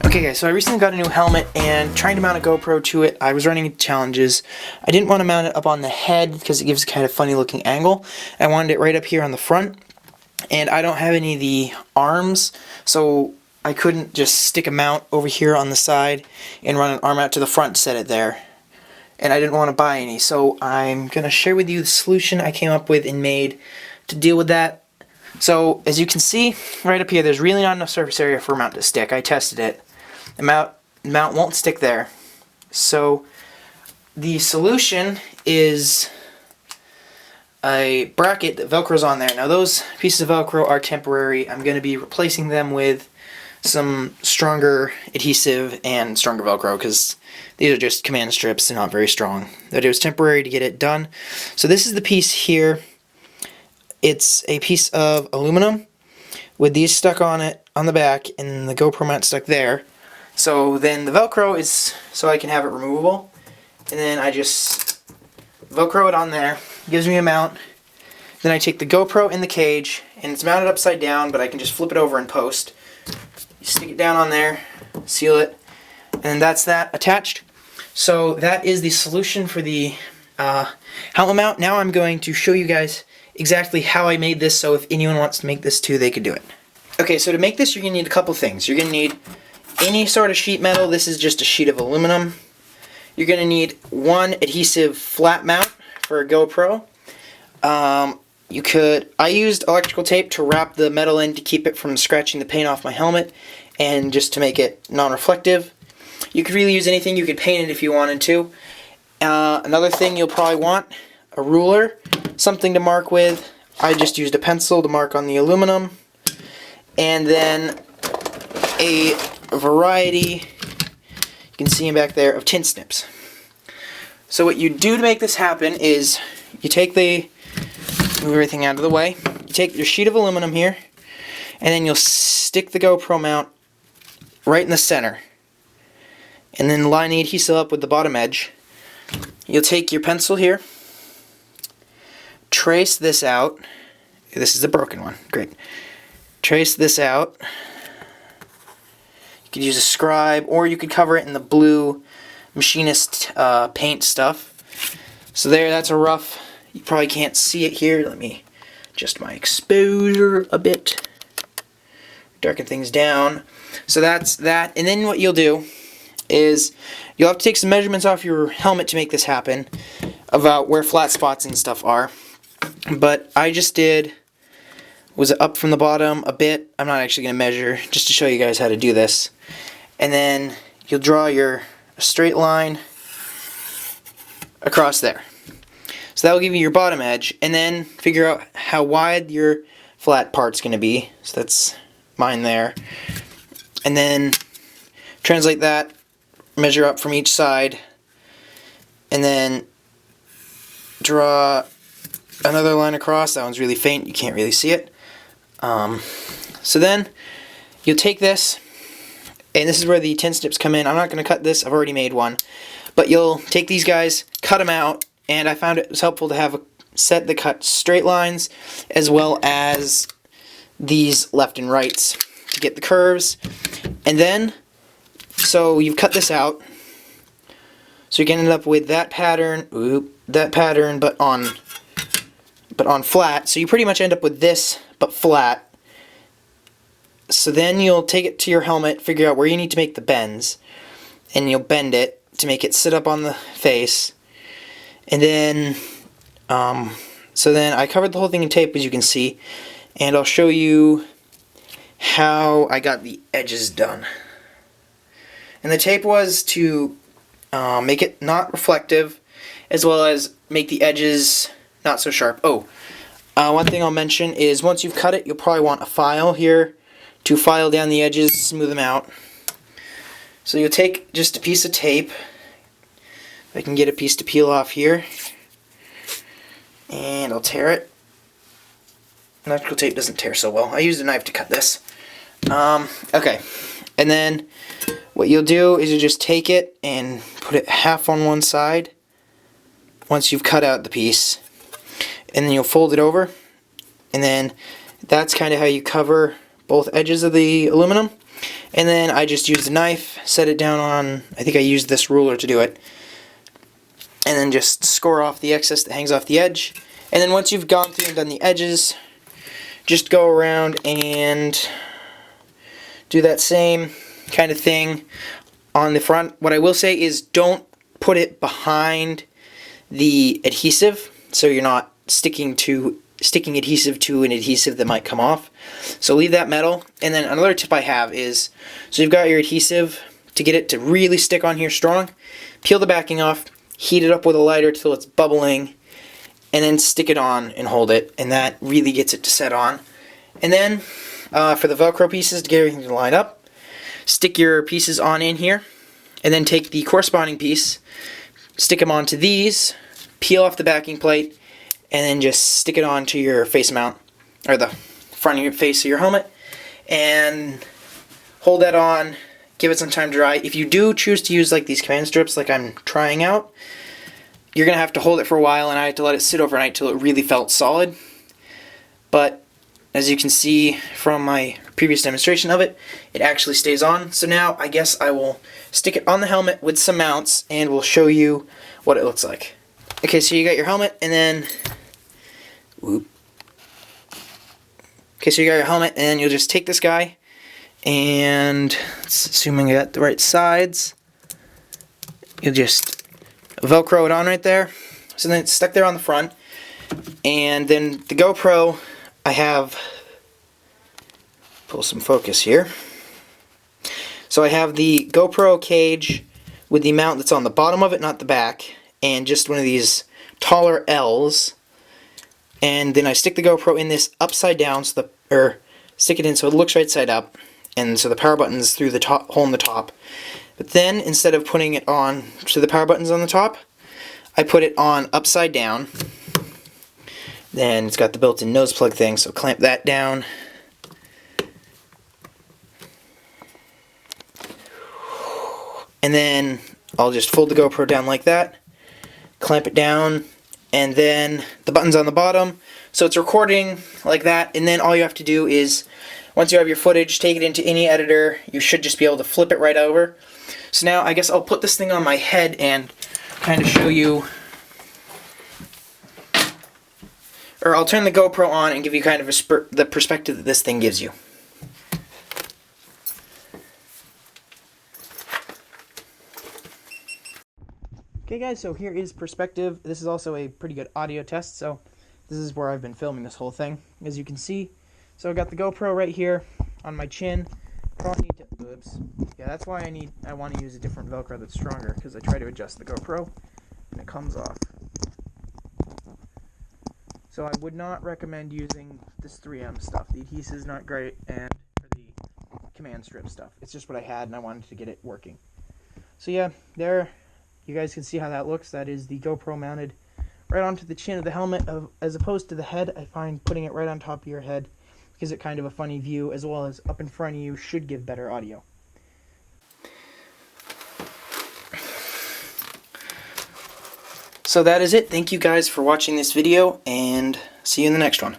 Okay guys, so I recently got a new helmet and trying to mount a GoPro to it, I was running into challenges. I didn't want to mount it up on the head because it gives a kind of funny looking angle. I wanted it right up here on the front, and I don't have any of the arms, so I couldn't just stick a mount over here on the side and run an arm out to the front to set it there. And I didn't want to buy any, so I'm going to share with you the solution I came up with and made to deal with that. So as you can see right up here, there's really not enough surface area for a mount to stick. I tested it. The mount won't stick there. So the solution is a bracket that velcros on there. Now those pieces of velcro are temporary. I'm going to be replacing them with some stronger adhesive and stronger velcro because these are just command strips and not very strong. But it was temporary to get it done. So this is the piece here. It's a piece of aluminum with these stuck on it on the back and the GoPro mount stuck there. So then the velcro is so I can have it removable, and then I just velcro it on there. Gives me a mount. Then I take the GoPro in the cage, and it's mounted upside down, but I can just flip it over in post. You stick it down on there, seal it, and that's that attached. So that is the solution for the helmet mount. Now I'm going to show you guys exactly how I made this, so if anyone wants to make this too, they could do it. Okay, so to make this, you're going to need a couple things. You're going to need any sort of sheet metal. This is just a sheet of aluminum. You're going to need one adhesive flat mount for a GoPro. I used electrical tape to wrap the metal in to keep it from scratching the paint off my helmet and just to make it non-reflective. You could really use anything. You could paint it if you wanted to. Another thing you'll probably want, a ruler, something to mark with. I just used a pencil to mark on the aluminum. And then a variety, you can see them back there, of tin snips. So what you do to make this happen is you take move everything out of the way, you take your sheet of aluminum here, and then you'll stick the GoPro mount right in the center. And then line the adhesive up with the bottom edge. You'll take your pencil here, trace this out. This is a broken one, great. Trace this out. You could use a scribe, or you could cover it in the blue machinist paint stuff. So there, that's a rough. You probably can't see it here. Let me adjust my exposure a bit. Darken things down. So that's that. And then what you'll do is you'll have to take some measurements off your helmet to make this happen about where flat spots and stuff are. But I just was up from the bottom a bit. I'm not actually going to measure, just to show you guys how to do this. And then you'll draw a straight line across there. So that will give you your bottom edge, and then figure out how wide your flat part's going to be. So that's mine there. And then translate that, measure up from each side, and then draw another line across. That one's really faint, you can't really see it. So then you'll take this, and this is where the tin snips come in. I'm not going to cut this, I've already made one. But you'll take these guys, cut them out, and I found it was helpful to have a set that cut straight lines as well as these left and rights to get the curves. And then, so you've cut this out, so you're going to end up with that pattern, but on flat. So you pretty much end up with this, but flat. So then you'll take it to your helmet, figure out where you need to make the bends, and you'll bend it to make it sit up on the face. And then, so then I covered the whole thing in tape, as you can see, and I'll show you how I got the edges done. And the tape was to make it not reflective, as well as make the edges not so sharp. One thing I'll mention is once you've cut it, you'll probably want a file here to file down the edges, smooth them out. So you'll take just a piece of tape, I can get a piece to peel off here, and I'll tear it. Electrical tape doesn't tear so well. I used a knife to cut this. Okay, and then what you'll do is you just take it and put it half on one side once you've cut out the piece, and then you'll fold it over, and then that's kind of how you cover both edges of the aluminum. And then I just used a knife, set it down on, I think I used this ruler to do it, and then just score off the excess that hangs off the edge. And then once you've gone through and done the edges, just go around and do that same kind of thing on the front. What I will say is don't put it behind the adhesive, so you're not sticking adhesive to an adhesive that might come off. So leave that metal. And then another tip I have is, so you've got your adhesive, to get it to really stick on here strong, peel the backing off, heat it up with a lighter till it's bubbling, and then stick it on and hold it, and that really gets it to set on. And then for the Velcro pieces, to get everything to line up, stick your pieces on in here, and then take the corresponding piece, stick them onto these, peel off the backing plate, and then just stick it onto your face mount, or the front of your face of your helmet, and hold that on, give it some time to dry. If you do choose to use like these command strips like I'm trying out, you're going to have to hold it for a while, and I had to let it sit overnight till it really felt solid. But as you can see from my previous demonstration of it, it actually stays on. So now I guess I will stick it on the helmet with some mounts, and we'll show you what it looks like. Okay, so you got your helmet, and then whoop. Okay, so you got your helmet, and you'll just take this guy, and assuming I got the right sides, you'll just Velcro it on right there. So then it's stuck there on the front. And then the GoPro, I have, pull some focus here. So I have the GoPro cage with the mount that's on the bottom of it, not the back, and just one of these taller L's. And then I stick the GoPro in this upside down, so stick it in so it looks right side up, and so the power button's through the top, hole in the top. But then, instead of putting it on so the power button's on the top, I put it on upside down. Then it's got the built-in nose plug thing, so clamp that down. And then I'll just fold the GoPro down like that, clamp it down, and then the button's on the bottom, so it's recording like that. And then all you have to do is, once you have your footage, take it into any editor. You should just be able to flip it right over. So now I guess I'll put this thing on my head and kind of show you, or I'll turn the GoPro on and give you kind of the perspective that this thing gives you. Okay guys, so here is perspective. This is also a pretty good audio test, so this is where I've been filming this whole thing, as you can see. So I've got the GoPro right here on my chin. Probably need to, oops. Yeah, that's why I want to use a different Velcro that's stronger, because I try to adjust the GoPro and it comes off. So I would not recommend using this 3M stuff. The adhesive is not great, and for the command strip stuff. It's just what I had, and I wanted to get it working. So yeah, there, you guys can see how that looks. That is the GoPro mounted right onto the chin of the helmet, as opposed to the head. I find putting it right on top of your head gives it kind of a funny view, as well as up in front of you should give better audio. So that is it. Thank you guys for watching this video, and see you in the next one.